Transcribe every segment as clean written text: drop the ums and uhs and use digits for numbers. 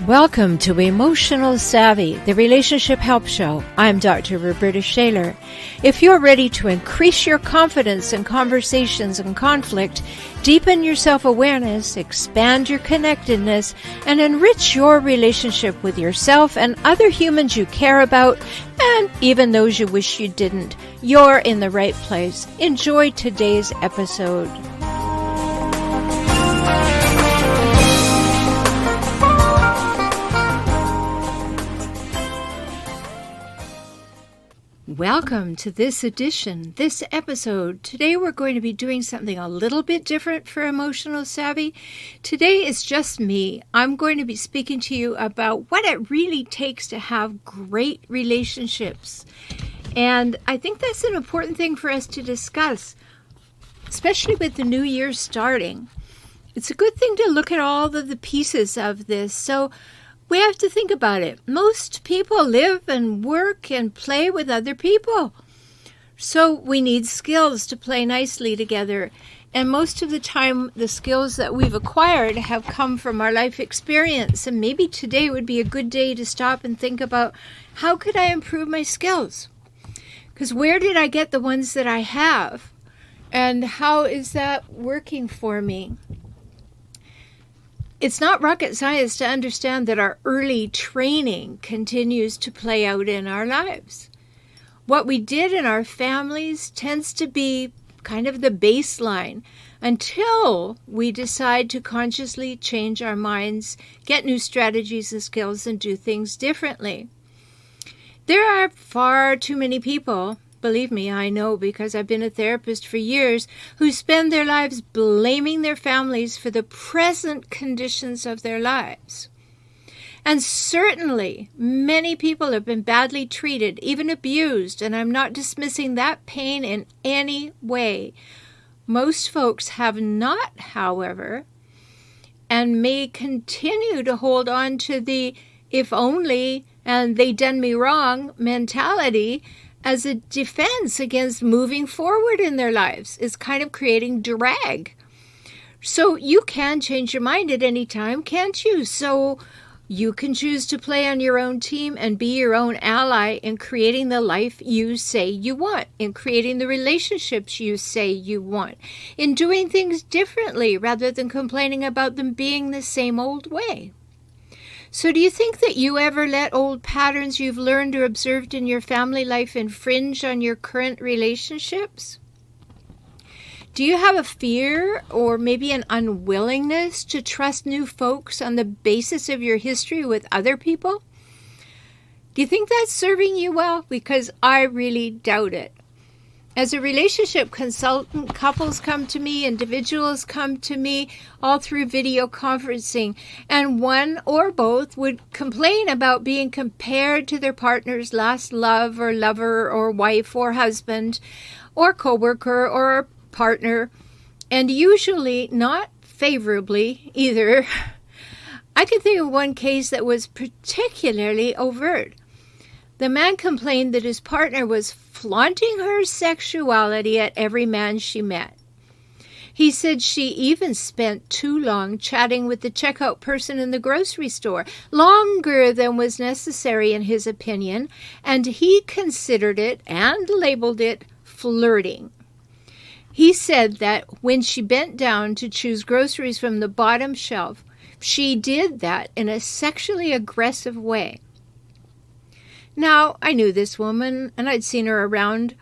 Welcome to Emotional Savvy, the Relationship Help Show. I'm Dr. Rhoberta Shaler. If you're ready to increase your confidence in conversations and conflict, deepen your self-awareness, expand your connectedness, and enrich your relationship with yourself and other humans you care about, and even those you wish you didn't, you're in the right place. Enjoy today's episode. Welcome to this episode. Today we're going to be doing something a little bit different for Emotional Savvy. Today is just me. I'm going to be speaking to you about what it really takes to have great relationships. And I think that's an important thing for us to discuss, especially with the new year starting. It's a good thing to look at all of the pieces of this. So we have to think about it. Most people live and work and play with other people. So we need skills to play nicely together. And most of the time, the skills that we've acquired have come from our life experience. And maybe today would be a good day to stop and think about, how could I improve my skills? Because where did I get the ones that I have? And how is that working for me? It's not rocket science to understand that our early training continues to play out in our lives. What we did in our families tends to be kind of the baseline until we decide to consciously change our minds, get new strategies and skills, and do things differently. There are far too many people, believe me, I know because I've been a therapist for years, who spend their lives blaming their families for the present conditions of their lives. And certainly, many people have been badly treated, even abused, and I'm not dismissing that pain in any way. Most folks have not, however, and may continue to hold on to the if only and they done me wrong mentality as a defense against moving forward in their lives. It's kind of creating drag. So you can change your mind at any time, can't you? So you can choose to play on your own team and be your own ally in creating the life you say you want, in creating the relationships you say you want, in doing things differently rather than complaining about them being the same old way. So do you think that you ever let old patterns you've learned or observed in your family life infringe on your current relationships? Do you have a fear or maybe an unwillingness to trust new folks on the basis of your history with other people? Do you think that's serving you well? Because I really doubt it. As a relationship consultant, couples come to me, individuals come to me, all through video conferencing, and one or both would complain about being compared to their partner's last love or lover or wife or husband or coworker or partner, and usually not favorably either. I can think of one case that was particularly overt. The man complained that his partner was flaunting her sexuality at every man she met. He said she even spent too long chatting with the checkout person in the grocery store, longer than was necessary in his opinion, and he considered it and labeled it flirting. He said that when she bent down to choose groceries from the bottom shelf, she did that in a sexually aggressive way. Now, I knew this woman, and I'd seen her around,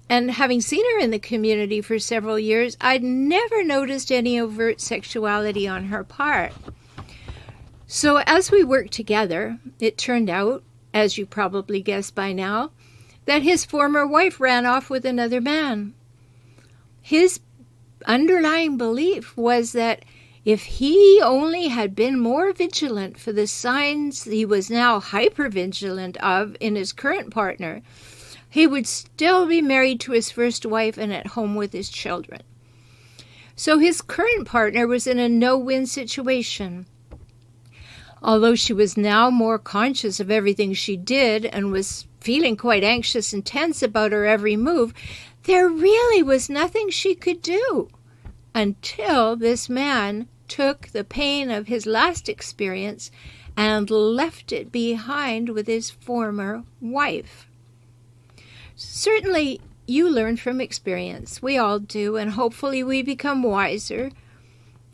and having seen her in the community for several years, I'd never noticed any overt sexuality on her part. So as we worked together, it turned out, as you probably guessed by now, that his former wife ran off with another man. His underlying belief was that if he only had been more vigilant for the signs he was now hypervigilant of in his current partner, he would still be married to his first wife and at home with his children. So his current partner was in a no-win situation. Although she was now more conscious of everything she did and was feeling quite anxious and tense about her every move, there really was nothing she could do until this man took the pain of his last experience and left it behind with his former wife. Certainly, you learn from experience. We all do, and hopefully we become wiser.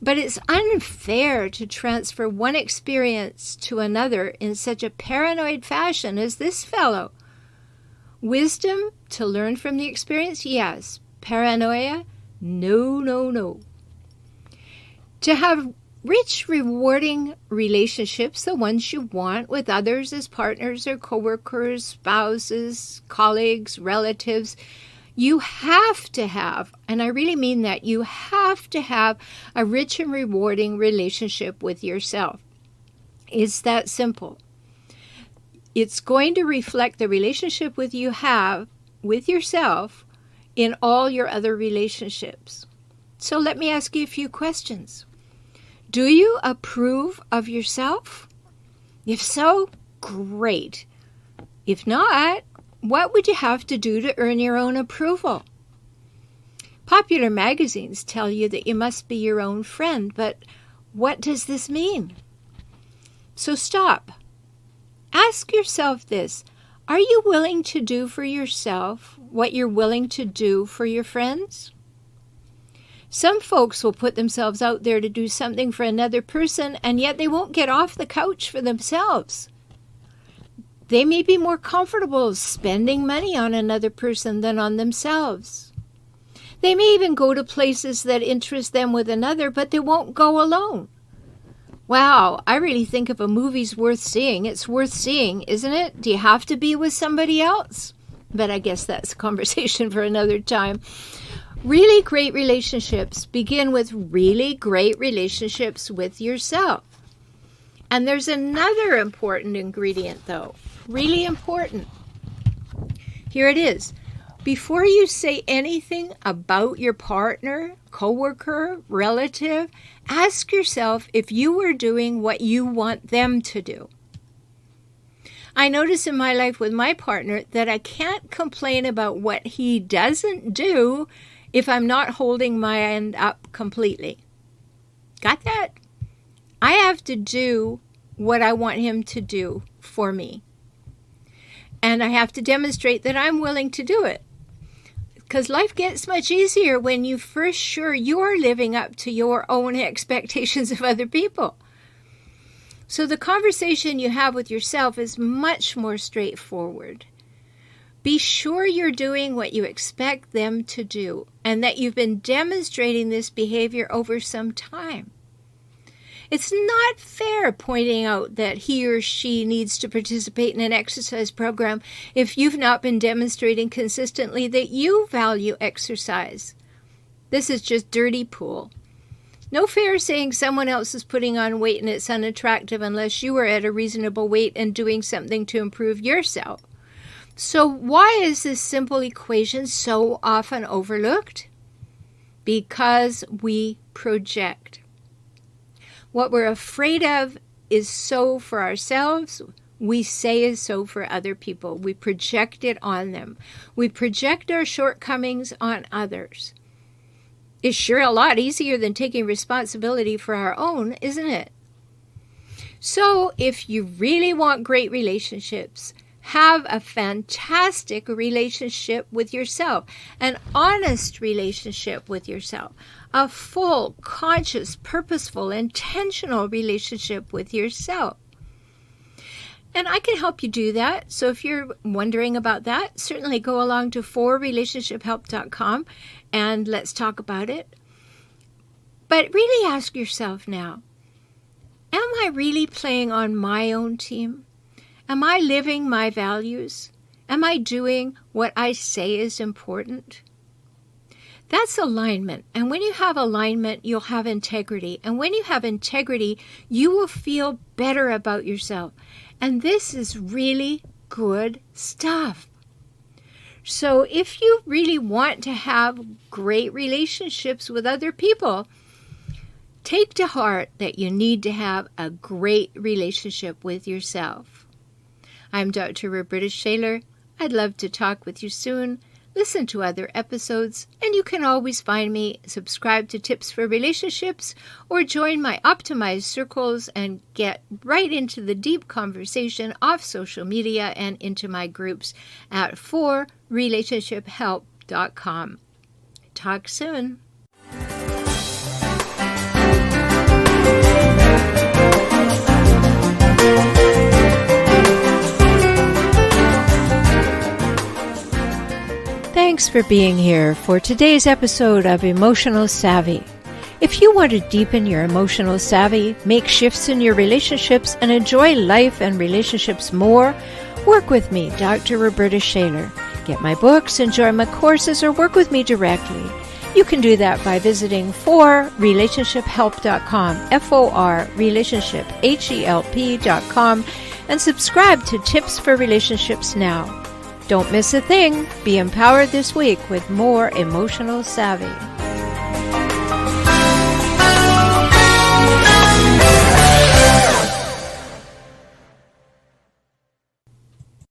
But it's unfair to transfer one experience to another in such a paranoid fashion as this fellow. Wisdom to learn from the experience, yes. Paranoia, no, no, no. To have rich, rewarding relationships, the ones you want with others as partners or co-workers, spouses, colleagues, relatives, you have to have, and I really mean that, you have to have a rich and rewarding relationship with yourself. It's that simple. It's going to reflect the relationship you have with yourself in all your other relationships. So let me ask you a few questions. Do you approve of yourself? If so, great. If not, what would you have to do to earn your own approval? Popular magazines tell you that you must be your own friend, but what does this mean? So stop. Ask yourself this. Are you willing to do for yourself what you're willing to do for your friends? Some folks will put themselves out there to do something for another person, and yet they won't get off the couch for themselves. They may be more comfortable spending money on another person than on themselves. They may even go to places that interest them with another, but they won't go alone. Wow, I really think if a movie's worth seeing, it's worth seeing, isn't it? Do you have to be with somebody else? But I guess that's a conversation for another time. Really great relationships begin with really great relationships with yourself. And there's another important ingredient, though. Really important. Here it is. Before you say anything about your partner, coworker, relative, ask yourself if you were doing what you want them to do. I notice in my life with my partner that I can't complain about what he doesn't do if I'm not holding my end up completely. Got that? I have to do what I want him to do for me. And I have to demonstrate that I'm willing to do it. Because life gets much easier when you're first sure you're living up to your own expectations of other people. So the conversation you have with yourself is much more straightforward. Be sure you're doing what you expect them to do and that you've been demonstrating this behavior over some time. It's not fair pointing out that he or she needs to participate in an exercise program if you've not been demonstrating consistently that you value exercise. This is just dirty pool. No fair saying someone else is putting on weight and it's unattractive unless you are at a reasonable weight and doing something to improve yourself. So why is this simple equation so often overlooked? Because we project. What we're afraid of is so for ourselves, we say is so for other people. We project it on them. We project our shortcomings on others. It's sure a lot easier than taking responsibility for our own, isn't it? So if you really want great relationships, have a fantastic relationship with yourself, an honest relationship with yourself, a full, conscious, purposeful, intentional relationship with yourself. And I can help you do that. So if you're wondering about that, certainly go along to forrelationshiphelp.com and let's talk about it. But really ask yourself now, am I really playing on my own team? Am I living my values? Am I doing what I say is important? That's alignment. And when you have alignment, you'll have integrity. And when you have integrity, you will feel better about yourself. And this is really good stuff. So if you really want to have great relationships with other people, Take to heart that you need to have a great relationship with yourself. I'm Dr. Rhoberta Shaler. I'd love to talk with you soon. Listen to other episodes, and you can always find me, subscribe to Tips for Relationships, or join my optimized circles and get right into the deep conversation off social media and into my groups at forrelationshiphelp.com. Talk soon. Thanks for being here for today's episode of Emotional Savvy. If you want to deepen your emotional savvy, make shifts in your relationships, and enjoy life and relationships more, work with me, Dr. Rhoberta Shaler. Get my books, enjoy my courses, or work with me directly. You can do that by visiting forrelationshiphelp.com, forrelationshiphelp.com, and subscribe to Tips for Relationships now. Don't miss a thing. Be empowered this week with more emotional savvy.